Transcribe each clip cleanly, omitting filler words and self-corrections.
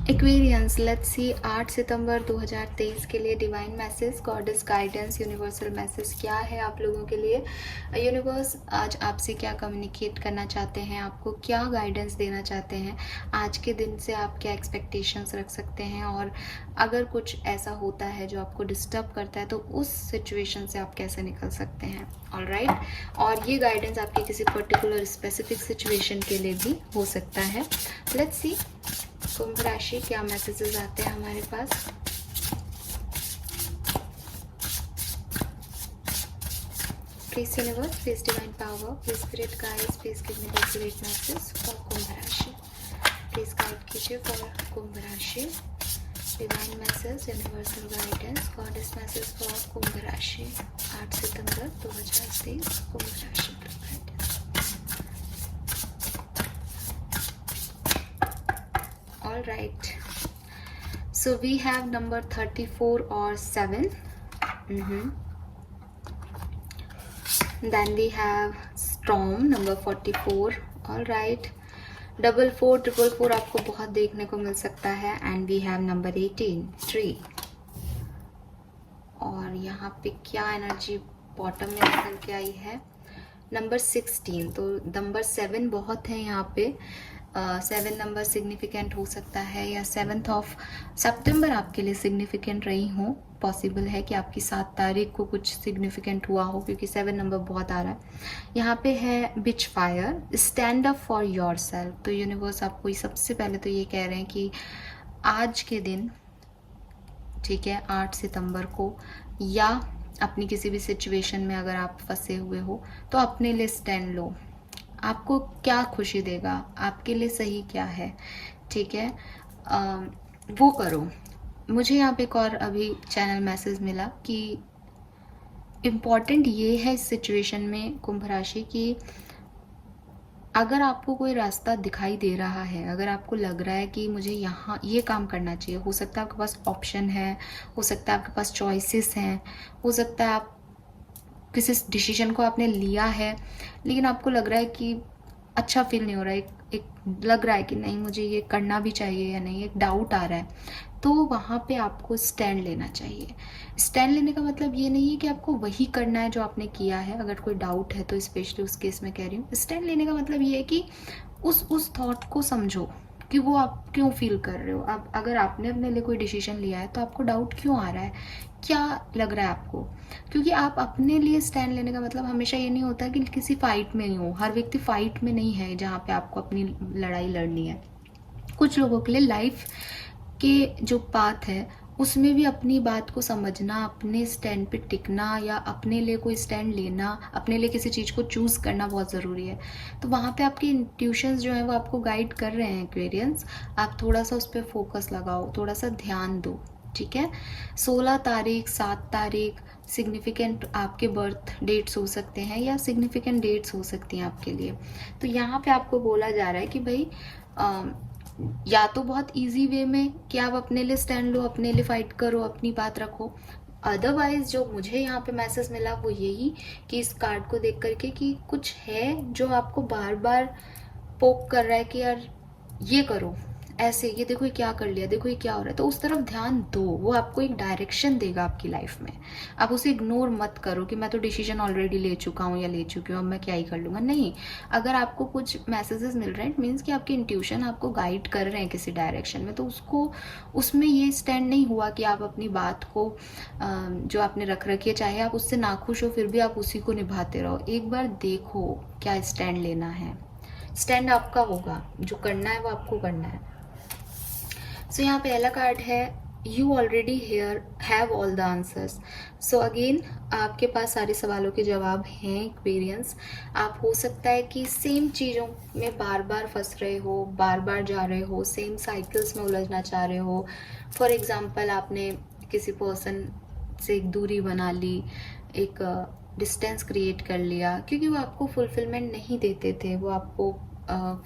Aquarians, let's see 8 सितंबर 2023 के लिए divine message, goddess guidance, universal message क्या है आप लोगों के लिए। यूनिवर्स आज आपसे क्या कम्युनिकेट करना चाहते हैं, आपको क्या गाइडेंस देना चाहते हैं, आज के दिन से आप क्या एक्सपेक्टेशंस रख सकते हैं, और अगर कुछ ऐसा होता है जो आपको डिस्टर्ब करता है तो उस सिचुएशन से आप कैसे निकल सकते हैं। ऑलराइट, और ये गाइडेंस आपकी किसी पर्टिकुलर स्पेसिफिक सिचुएशन के लिए भी हो सकता है। लेट्स सी कुंभ राशि क्या मैसेजेस आते हैं हमारे पास। Please universe, please divine power, please spirit guides, please give me the great message for Kumbh rashi. Please guide कीजिए for Kumbh rashi. Divine message, universal guidance, goddess message for Kumbh rashi 8 सितंबर 2023 कुंभ राशि का guidance. All right, so we have number 34 or 7. Then we have storm number 44. All right, 4444 आपको बहुत देखने को मिल सकता है. And we have number 18 tree. और यहाँ पे क्या एनर्जी बॉटम में निकल के आई है, नंबर 16. तो नंबर 7 बहुत है यहाँ पे. 7 नंबर सिग्निफिकेंट हो सकता है, या 7 सितंबर आपके लिए सिग्निफिकेंट रही हो. पॉसिबल है कि आपकी 7 तारीख को कुछ सिग्निफिकेंट हुआ हो, क्योंकि 7 नंबर बहुत आ रहा है. यहाँ पे है bitch fire, stand up for yourself. तो यूनिवर्स आपको सबसे पहले तो ये कह रहे हैं कि आज के दिन, ठीक है, 8 सितंबर को, या अपनी किसी भी सिचुएशन में अगर आप फंसे हुए हो तो अपने लिए स्टैंड लो. आपको क्या खुशी देगा, आपके लिए सही क्या है, ठीक है, वो करो. मुझे यहाँ पे एक और अभी चैनल मैसेज मिला कि इम्पॉर्टेंट ये है इस सिचुएशन में कुंभ राशि की, अगर आपको कोई रास्ता दिखाई दे रहा है, अगर आपको लग रहा है कि मुझे यहाँ ये काम करना चाहिए, हो सकता है आपके पास ऑप्शन है, हो सकता है आपके पास चॉइसेस हैं, हो सकता है आप किसी डिसीजन को आपने लिया है लेकिन आपको लग रहा है कि अच्छा फील नहीं हो रहा है, एक लग रहा है कि नहीं मुझे ये करना भी चाहिए या नहीं, एक डाउट आ रहा है, तो वहाँ पे आपको स्टैंड लेना चाहिए. स्टैंड लेने का मतलब ये नहीं है कि आपको वही करना है जो आपने किया है. अगर कोई डाउट है तो स्पेशली उस केस में कह रही हूँ, स्टैंड लेने का मतलब ये है कि उस थॉट को समझो कि वो आप क्यों फील कर रहे हो. अब अगर आपने अपने लिए कोई डिसीजन लिया है तो आपको डाउट क्यों आ रहा है, क्या लग रहा है आपको, क्योंकि आप अपने लिए स्टैंड लेने का मतलब हमेशा ये नहीं होता कि किसी फाइट में ही हो. हर व्यक्ति फाइट में नहीं है जहाँ पे आपको अपनी लड़ाई लड़नी है. कुछ लोगों के लिए लाइफ के जो पाथ है उसमें भी अपनी बात को समझना, अपने स्टैंड पे टिकना, या अपने लिए कोई स्टैंड लेना, अपने लिए किसी चीज़ को चूज़ करना बहुत ज़रूरी है. तो वहाँ पे आपके इंट्यूशंस जो हैं वो आपको गाइड कर रहे हैं एक्वेरियंस. आप थोड़ा सा उस पर फोकस लगाओ, थोड़ा सा ध्यान दो, ठीक है. 16 तारीख, 7 तारीख सिग्निफिकेंट आपके बर्थ डेट्स हो सकते हैं, या सिग्निफिकेंट डेट्स हो सकती हैं आपके लिए. तो यहाँ पे आपको बोला जा रहा है कि भाई या तो बहुत इजी वे में कि आप अपने लिए स्टैंड लो, अपने लिए फाइट करो, अपनी बात रखो. अदरवाइज जो मुझे यहाँ पे मैसेज मिला वो यही कि इस कार्ड को देख करके कि कुछ है जो आपको बार बार पोक कर रहा है कि यार ये करो, ऐसे, ये देखो ये क्या कर लिया, देखो ये क्या हो रहा है, तो उस तरफ ध्यान दो. वो आपको एक डायरेक्शन देगा आपकी लाइफ में. आप उसे इग्नोर मत करो कि मैं तो डिसीजन ऑलरेडी ले चुका हूँ या ले चुकी हूँ, अब मैं क्या ही कर लूँगा. नहीं, अगर आपको कुछ मैसेजेस मिल रहे हैं इट मीन्स कि आपके इंट्यूशन आपको गाइड कर रहे हैं किसी डायरेक्शन में, तो उसको उसमें ये स्टैंड नहीं हुआ कि आप अपनी बात को जो आपने रख रखी है, चाहे आप उससे नाखुश हो फिर भी आप उसी को निभाते रहो. एक बार देखो क्या स्टैंड लेना है. स्टैंड आपका होगा, जो करना है वो आपको करना है. सो यहाँ पहला कार्ड है you already hair have all the answers. So again आपके पास सारे सवालों के जवाब हैं एक्सपीरियंस. आप हो सकता है कि सेम चीज़ों में बार बार फंस रहे हो, बार बार जा रहे हो, सेम साइकिल्स में उलझना चाह रहे हो. फॉर एग्जांपल आपने किसी पर्सन से एक दूरी बना ली, एक डिस्टेंस क्रिएट कर लिया क्योंकि वो आपको फुलफिलमेंट नहीं देते थे, वो आपको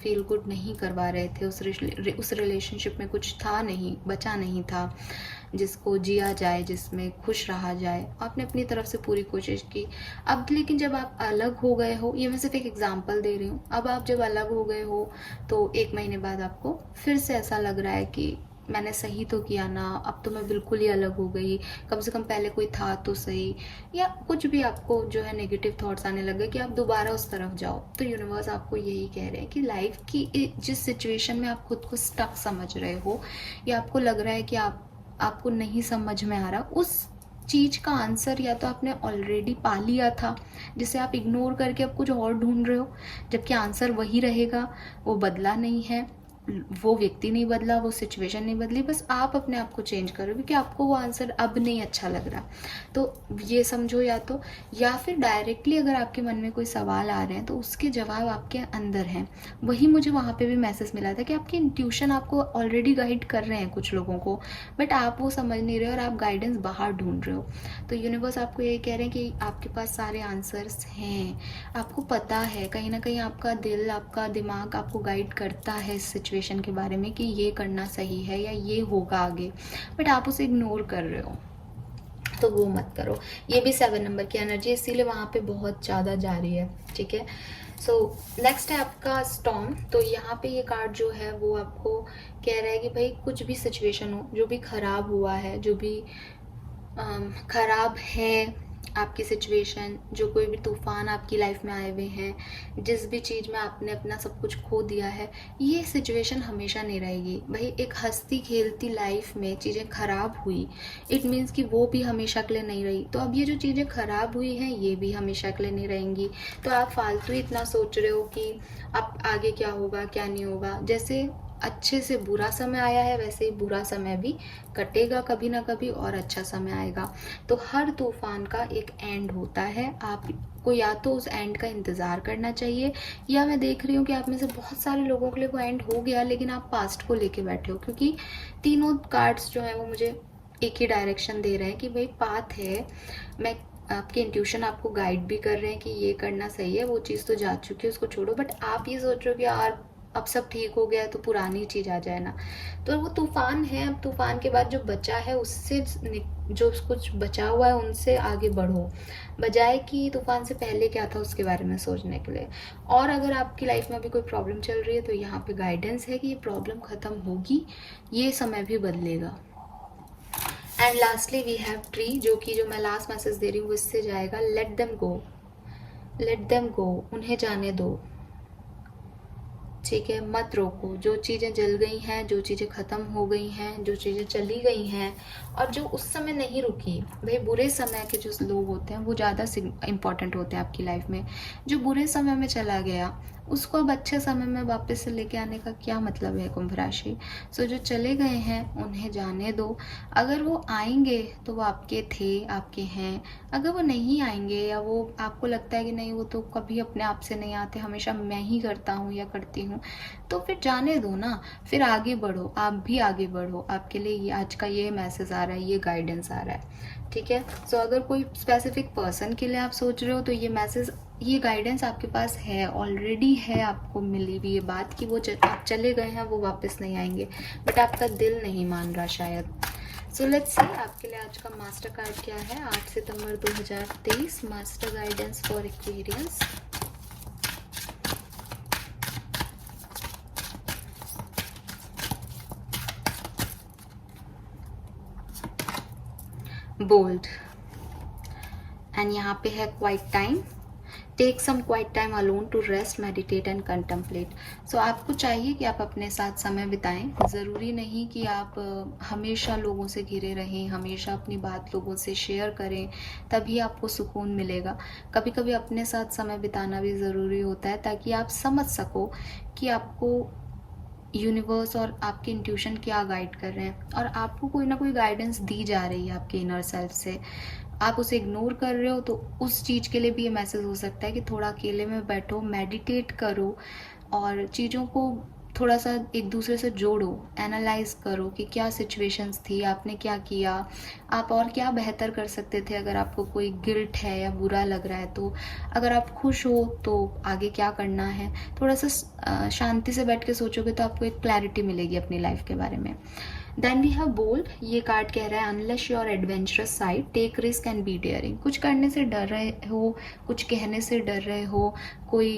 फील गुड नहीं करवा रहे थे. उस रिलेशनशिप में कुछ था नहीं, बचा नहीं था जिसको जिया जाए, जिसमें खुश रहा जाए. आपने अपनी तरफ से पूरी कोशिश की. अब लेकिन जब आप अलग हो गए हो, ये मैं सिर्फ एक एग्जांपल दे रही हूँ, अब आप जब अलग हो गए हो तो 1 महीने बाद आपको फिर से ऐसा लग रहा है कि मैंने सही तो किया ना, अब तो मैं बिल्कुल ही अलग हो गई, कम से कम पहले कोई था तो सही, या कुछ भी आपको जो है नेगेटिव थॉट्स आने लगे कि आप दोबारा उस तरफ जाओ। तो यूनिवर्स आपको यही कह रहे हैं कि लाइफ की जिस सिचुएशन में आप खुद को स्टक समझ रहे हो, या आपको लग रहा है कि आपको नहीं समझ में आ रहा, उस चीज़ का आंसर या तो आपने ऑलरेडी पा लिया था, जिसे आप इग्नोर करके अब कुछ और ढूंढ रहे हो, जबकि आंसर वही रहेगा, वो बदला नहीं है, वो व्यक्ति नहीं बदला, वो सिचुएशन नहीं बदली, बस आप अपने आप को चेंज करो क्योंकि आपको वो आंसर अब नहीं अच्छा लग रहा। तो ये समझो, या फिर डायरेक्टली अगर आपके मन में कोई सवाल आ रहे हैं तो उसके जवाब आपके अंदर हैं। वही मुझे वहाँ पे भी मैसेज मिला था कि आपकी इंट्यूशन आपको ऑलरेडी गाइड कर रहे हैं कुछ लोगों को, बट आप वो समझ नहीं रहे और आप गाइडेंस बाहर ढूंढ रहे हो। तो यूनिवर्स आपको ये कह रहे हैं कि आपके पास सारे आंसर्स हैं, आपको पता है, कहीं ना कहीं आपका दिल, आपका दिमाग आपको गाइड करता है इस सिचुएशन के बारे में कि ये करना सही है या ये होगा आगे, बट आप उसे इग्नोर कर रहे हो। तो वो मत करो। ये भी 7 नंबर की एनर्जी, इसीलिए वहाँ पे बहुत ज़्यादा जा रही है, ठीक है। सो नेक्स्ट है आपका स्टॉर्म। तो यहाँ पे ये कार्ड जो है वो आपको कह रहा है कि भाई कुछ भी सिचुएशन हो, जो भी खराब हुआ है, जो भी खराब है आपकी सिचुएशन, जो कोई भी तूफान आपकी लाइफ में आए हुए हैं, जिस भी चीज़ में आपने अपना सब कुछ खो दिया है, ये सिचुएशन हमेशा नहीं रहेगी भाई। एक हंसती खेलती लाइफ में चीज़ें खराब हुई, इट मीन्स कि वो भी हमेशा के लिए नहीं रही। तो अब ये जो चीज़ें खराब हुई हैं ये भी हमेशा के लिए नहीं रहेंगी। तो आप फालतू ही इतना सोच रहे हो कि अब आगे क्या होगा क्या नहीं होगा। जैसे अच्छे से बुरा समय आया है, वैसे ही बुरा समय भी कटेगा कभी ना कभी, और अच्छा समय आएगा। तो हर तूफान का एक एंड होता है, आपको या तो उस एंड का इंतज़ार करना चाहिए, या मैं देख रही हूँ कि आप में से बहुत सारे लोगों के लिए वो एंड हो गया लेकिन आप पास्ट को लेके बैठे हो, क्योंकि तीनों कार्ड्स जो हैं वो मुझे एक ही डायरेक्शन दे रहे हैं कि भाई पाथ है, मैं आपके इंट्यूशन आपको गाइड भी कर रहे हैं कि ये करना सही है, वो चीज़ तो जा चुकी है उसको छोड़ो, बट आप ये सोच रहे हो कि यार अब सब ठीक हो गया तो पुरानी चीज़ आ जाए ना। तो वो तूफान है, अब तूफान के बाद जो बचा है उससे, जो कुछ बचा हुआ है उनसे आगे बढ़ो, बजाय कि तूफान से पहले क्या था उसके बारे में सोचने के लिए। और अगर आपकी लाइफ में अभी कोई प्रॉब्लम चल रही है तो यहाँ पे गाइडेंस है कि ये प्रॉब्लम ख़त्म होगी, ये समय भी बदलेगा। And lastly we have tree, जो मैं लास्ट मैसेज दे रही हूँ वो इससे जाएगा, let them go, let them go, उन्हें जाने दो, ठीक है, मत रोको। जो चीज़ें जल गई हैं, जो चीज़ें ख़त्म हो गई हैं, जो चीज़ें चली गई हैं, और जो उस समय नहीं रुकी, भाई बुरे समय के जो लोग होते हैं वो ज़्यादा इम्पॉर्टेंट होते हैं आपकी लाइफ में। जो बुरे समय में चला गया उसको अब अच्छे समय में वापस से लेके आने का क्या मतलब है कुंभ राशि। सो जो चले गए हैं उन्हें जाने दो। अगर वो आएंगे तो वो आपके थे, आपके हैं। अगर वो नहीं आएंगे, या वो आपको लगता है कि नहीं वो तो कभी अपने आप से नहीं आते, हमेशा मैं ही करता हूँ या करती हूँ, तो फिर जाने दो ना, फिर आगे बढ़ो, आप भी आगे बढ़ो। आपके लिए ये आज का ये मैसेज आ रहा है, ये गाइडेंस आ रहा है, ठीक है। सो अगर कोई स्पेसिफिक पर्सन के लिए आप सोच रहे हो तो ये मैसेज, ये गाइडेंस आपके पास है, ऑलरेडी है, आपको मिली हुई ये बात कि वो आप चले गए हैं, वो वापस नहीं आएंगे, बट आपका दिल नहीं मान रहा शायद। सो लेट्स सी आपके लिए आज का मास्टर कार्ड क्या है। 8 सितंबर 2023 master guidance for Aquarians. Bold, and यहाँ पे है quiet time. Take some quiet time alone to rest, meditate and contemplate. So आपको चाहिए कि आप अपने साथ समय बिताएं। ज़रूरी नहीं कि आप हमेशा लोगों से घिरे रहें, हमेशा अपनी बात लोगों से शेयर करें, तभी आपको सुकून मिलेगा। कभी कभी अपने साथ समय बिताना भी ज़रूरी होता है, ताकि आप समझ सको कि आपको यूनिवर्स और आपके इंट्यूशन क्या गाइड कर रहे हैं, और आपको कोई ना कोई गाइडेंस दी जा रही है आपके इनर सेल्फ से। आप उसे इग्नोर कर रहे हो तो उस चीज़ के लिए भी ये मैसेज हो सकता है कि थोड़ा अकेले में बैठो, मेडिटेट करो, और चीज़ों को थोड़ा सा एक दूसरे से जोड़ो, एनालाइज करो कि क्या सिचुएशंस थी, आपने क्या किया, आप और क्या बेहतर कर सकते थे। अगर आपको कोई गिल्ट है या बुरा लग रहा है तो अगर आप खुश हो तो आगे क्या करना है, थोड़ा सा शांति से बैठ के सोचोगे तो आपको एक क्लैरिटी मिलेगी अपनी लाइफ के बारे में। देन वी हैव बोल्ड, ये कार्ड कह रहा है unleash your adventurous side, take risk and be daring. कुछ करने से डर रहे हो, कुछ कहने से डर रहे हो, कोई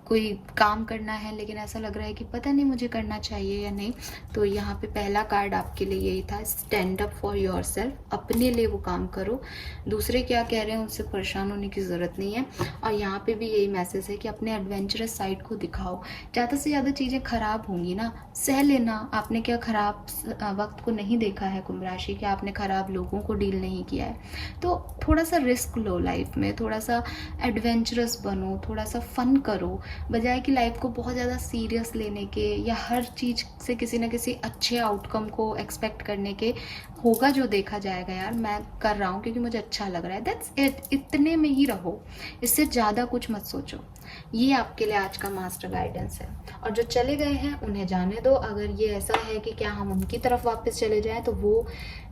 कोई काम करना है लेकिन ऐसा लग रहा है कि पता नहीं मुझे करना चाहिए या नहीं, तो यहाँ पे पहला कार्ड आपके लिए यही था, स्टैंड अप फॉर योरसेल्फ। अपने लिए वो काम करो, दूसरे क्या कह रहे हैं उससे परेशान होने की ज़रूरत नहीं है। और यहाँ पे भी यही मैसेज है कि अपने एडवेंचरस साइड को दिखाओ। ज़्यादा से ज़्यादा चीज़ें ख़राब होंगी ना, सह लेना। आपने क्या ख़राब वक्त को नहीं देखा है कुंभ राशि के, आपने ख़राब लोगों को डील नहीं किया है, तो थोड़ा सा रिस्क लो लाइफ में, थोड़ा सा एडवेंचरस बनो, थोड़ा सा फन करो, बजाय कि लाइफ को बहुत ज़्यादा सीरियस लेने के या हर चीज़ से किसी ना किसी अच्छे आउटकम को एक्सपेक्ट करने के। होगा जो देखा जाएगा यार, मैं कर रहा हूँ क्योंकि मुझे अच्छा लग रहा है, दैट्स इट, इतने में ही रहो, इससे ज़्यादा कुछ मत सोचो। ये आपके लिए आज का मास्टर गाइडेंस है। और जो चले गए हैं उन्हें जाने दो। अगर ये ऐसा है कि क्या हम उनकी तरफ वापस चले जाएं, तो वो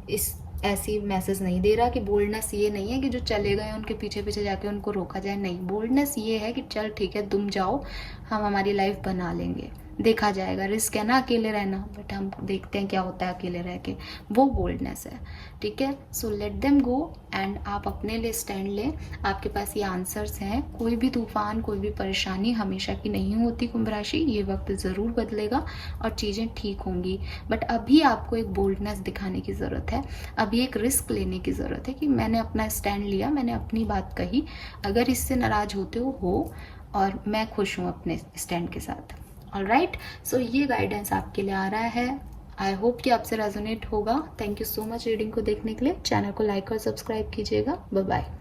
इस ऐसी मैसेज नहीं दे रहा कि बोल्डनेस ये नहीं है कि जो चले गए उनके पीछे पीछे जाके उनको रोका जाए, नहीं, बोल्डनेस ये है कि चल ठीक है तुम जाओ, हम हमारी लाइफ बना लेंगे, देखा जाएगा, रिस्क है ना अकेले रहना, बट हम देखते हैं क्या होता है अकेले रह के, वो बोल्डनेस है। ठीक है, so let them go and आप अपने लिए स्टैंड लें। आपके पास ये आंसर्स हैं। कोई भी तूफान, कोई भी परेशानी हमेशा की नहीं होती कुंभ राशि, ये वक्त ज़रूर बदलेगा और चीज़ें ठीक होंगी, बट अभी आपको एक बोल्डनेस दिखाने की ज़रूरत है, अभी एक रिस्क लेने की ज़रूरत है कि मैंने अपना स्टैंड लिया, मैंने अपनी बात कही, अगर इससे नाराज़ होते हो और मैं खुश हूँ अपने स्टैंड के साथ। ऑलराइट, सो ये गाइडेंस आपके लिए आ रहा है। आई होप कि आपसे रेजोनेट होगा। Thank you so much reading को देखने के लिए। चैनल को लाइक और सब्सक्राइब कीजिएगा। Bye bye.